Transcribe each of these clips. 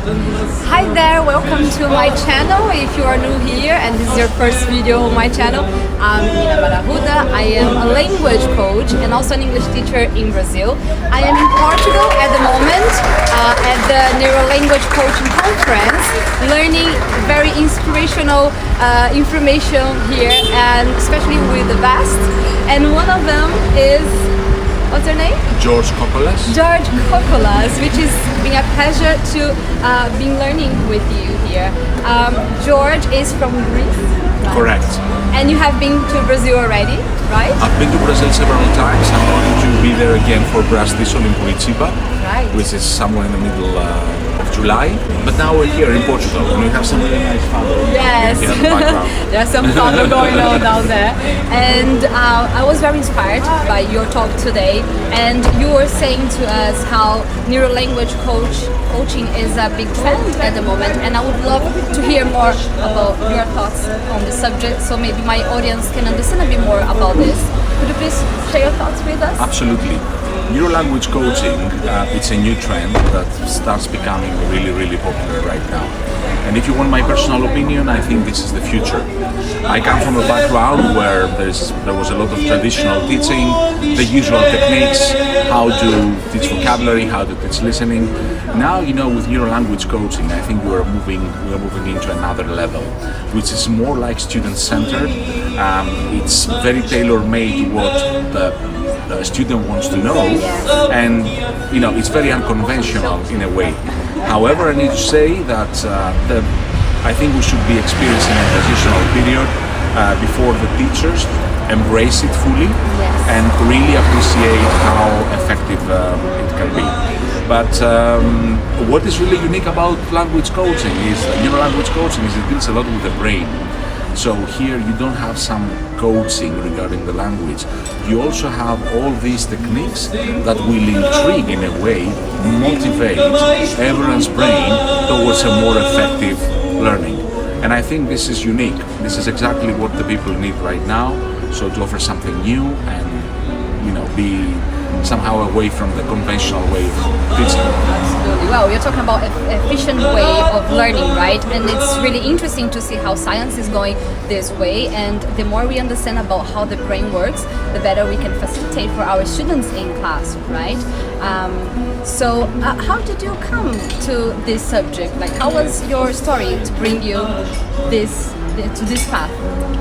Hi there, welcome to my channel. If you are new here and this is your first video on my channel, I'm Inamara Arruda. I am a language coach and also an English teacher in Brazil. I am in Portugal at the moment at the Neurolanguage Coaching Conference, learning very inspirational information here, and especially with the best. And one of them is, what's her name? George Kokolas. George Kokolas, which is been a pleasure to be learning with you here. George is from Greece. Right? Correct. And you have been to Brazil already, right? I've been to Brazil several times. I'm going to be there again for Brastisol in Curitiba, Right. which is somewhere in the middle of July. But now we're here in Portugal and we have some really nice fado. Yes, Here in the background. there's some fun going on down there. And I was very inspired by your talk today. And you were saying to us how neurolanguage coaching is a big trend at the moment. And I would love to hear more about your thoughts on the subject, so maybe my audience can understand a bit more about this. Could you please share your thoughts with us? Absolutely. Neurolanguage coaching, it's a new trend that starts becoming really, really popular right now. And if you want my personal opinion, I think this is the future. I come from a background where there was a lot of traditional teaching, the usual techniques, how to teach vocabulary, how to teach listening. Now, with neurolanguage coaching, I think we're moving into another level, which is more like student-centered. It's very tailor-made to what the student wants to know, and it's very unconventional in a way. However, I need to say that I think we should be experiencing a transitional period before the teachers embrace it fully and really appreciate how effective it can be. But what is really unique about language coaching is neurolanguage coaching is it deals a lot with the brain. So here you don't have some coaching regarding the language. You also have all these techniques that will intrigue in a way, motivate everyone's brain towards a more effective learning. And I think this is unique. This is exactly what the people need right now. So to offer something new and be somehow away from the conventional way of teaching. Absolutely. Well, you're talking about an efficient way of learning, right? And it's really interesting to see how science is going this way. And the more we understand about how the brain works, the better we can facilitate for our students in class, right? So how did you come to this subject? Like, how was your story to bring you to this path?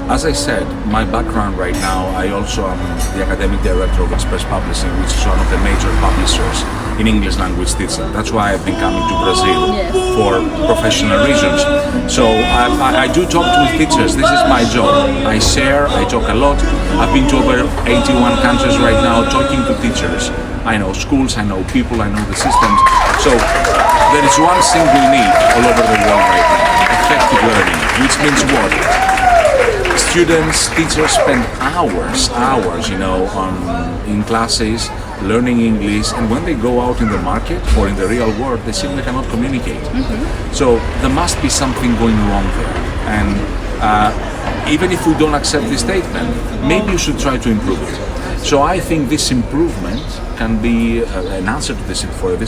As I said, my background right now, I also am the academic director of Express Publishing, which is one of the major publishers in English language teaching. That's why I've been coming to Brazil for professional reasons. So I do talk with teachers. This is my job. I share, I talk a lot. I've been to over 81 countries right now talking to teachers. I know schools, I know people, I know the systems. So there is one single need all over the world right now: effective learning, which means what? Students, teachers spend hours, in classes learning English, and when they go out in the market or in the real world, they simply cannot communicate. So there must be something going wrong there. And even if we don't accept this statement, maybe you should try to improve it. So I think this improvement can be an answer to this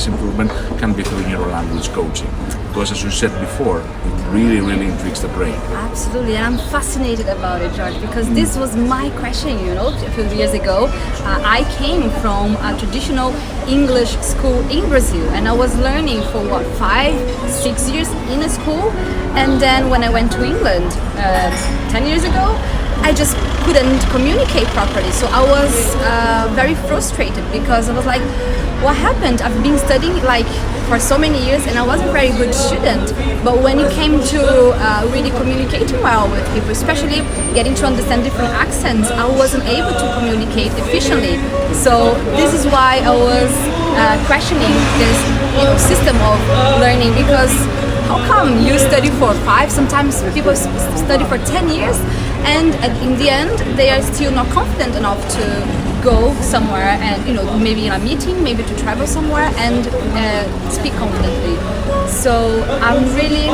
improvement can be through neurolanguage coaching, because as you said before, it really, really intrigues the brain. Absolutely, and I'm fascinated about it, George, because this was my question, a few years ago. I came from a traditional English school in Brazil, and I was learning for 5-6 years in a school, and then when I went to England 10 years ago, I just couldn't communicate properly. So I was very frustrated because I was like, what happened? I've been studying for so many years and I was a very good student. But when it came to really communicating well with people, especially getting to understand different accents, I wasn't able to communicate efficiently. So this is why I was questioning this system of learning, because how come you study for 5, sometimes people study for 10 years, and in the end they are still not confident enough to go somewhere and maybe in a meeting, maybe to travel somewhere and speak confidently. So I'm really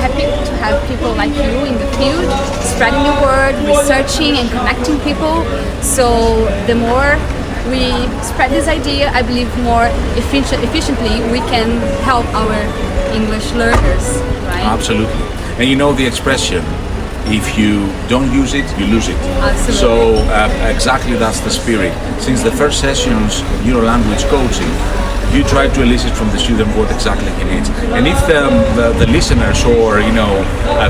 happy to have people like you in the field, spreading the word, researching and connecting people. So the more we spread this idea, I believe more efficiently we can help our English learners, right? Absolutely. And you know the expression, if you don't use it, you lose it. Absolutely. So exactly that's the spirit. Since the first sessions, Neurolanguage Coaching, you try to elicit from the student what exactly he needs. And if the listeners or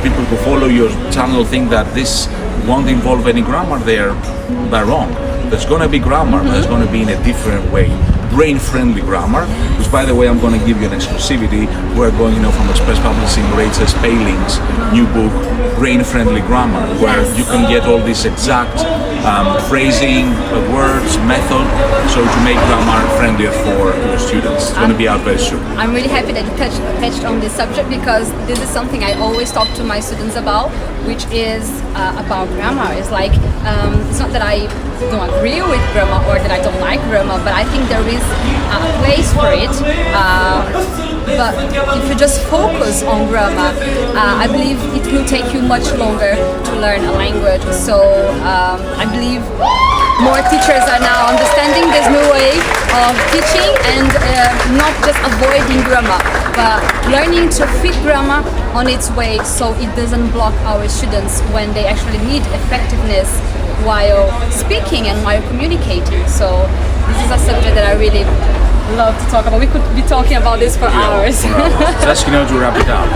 people who follow your channel think that this won't involve any grammar, they're wrong. There's going to be grammar, but it's going to be in a different way. Brain-friendly grammar, which by the way I'm going to give you an exclusivity. We're going from Express Publishing, Rachel's Paling's new book, Brain-Friendly Grammar, where you can get all this exact phrasing, words, method, so to make grammar friendlier for your students. It's going to be out very soon. I'm really happy that you touched on this subject, because this is something I always talk to my students about, which is about grammar. It's like, it's not that I don't agree with grammar or that I don't like grammar, but I think there is a place for it. But if you just focus on grammar, I believe it will take you much longer to learn a language. So I believe more teachers are now understanding this new way of teaching and not just avoiding grammar, but learning to fit grammar on its way so it doesn't block our students when they actually need effectiveness while speaking and while communicating. So this is a subject that I really love to talk about. We could be talking about this for hours. Just to wrap it up.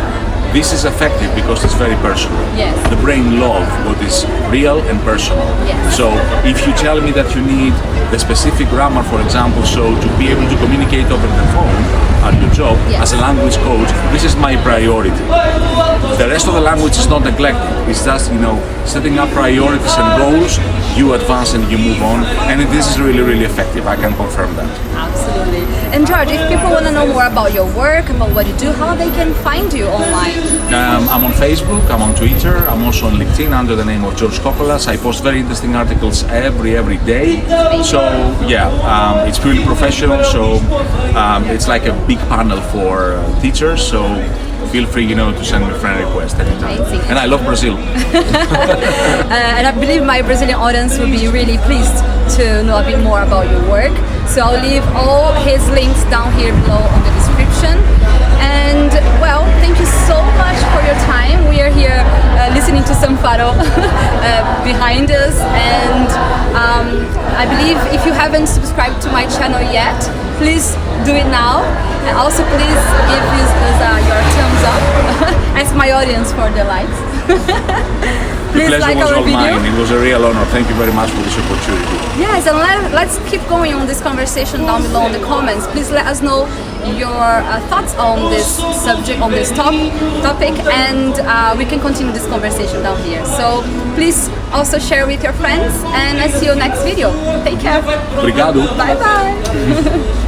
This is effective because it's very personal. Yes. The brain loves what is real and personal. Yes. So if you tell me that you need the specific grammar, for example, so to be able to communicate over the phone at your job, as a language coach, this is my priority. The rest of the language is not neglected. It's just, setting up priorities and goals, you advance and you move on. And this is really, really effective. I can confirm that. Absolutely. And George, if people want to know more about your work, about what you do, how they can find you online? I'm on Facebook, I'm on Twitter, I'm also on LinkedIn under the name of George Kokolas. I post very interesting articles every day. So it's purely professional. So it's like a big panel for teachers. So feel free, to send me a friend request anytime. Amazing. And I love Brazil. And I believe my Brazilian audience will be really pleased to know a bit more about your work. So I'll leave all his links down here below on the description. And well, thank you so much for your time. We are here listening to some fado behind us, and I believe if you haven't subscribed to my channel yet, please do it now. And also please give us your thumbs up. Ask my audience for their likes. Please the pleasure like was our all video. mine. It was a real honor. Thank you very much for this opportunity. Yes, and let's keep going on this conversation down below in the comments. Please let us know your thoughts on this subject, on this topic, and we can continue this conversation down here. So please also share with your friends, and I see you next video. Take care. Obrigado. Bye bye.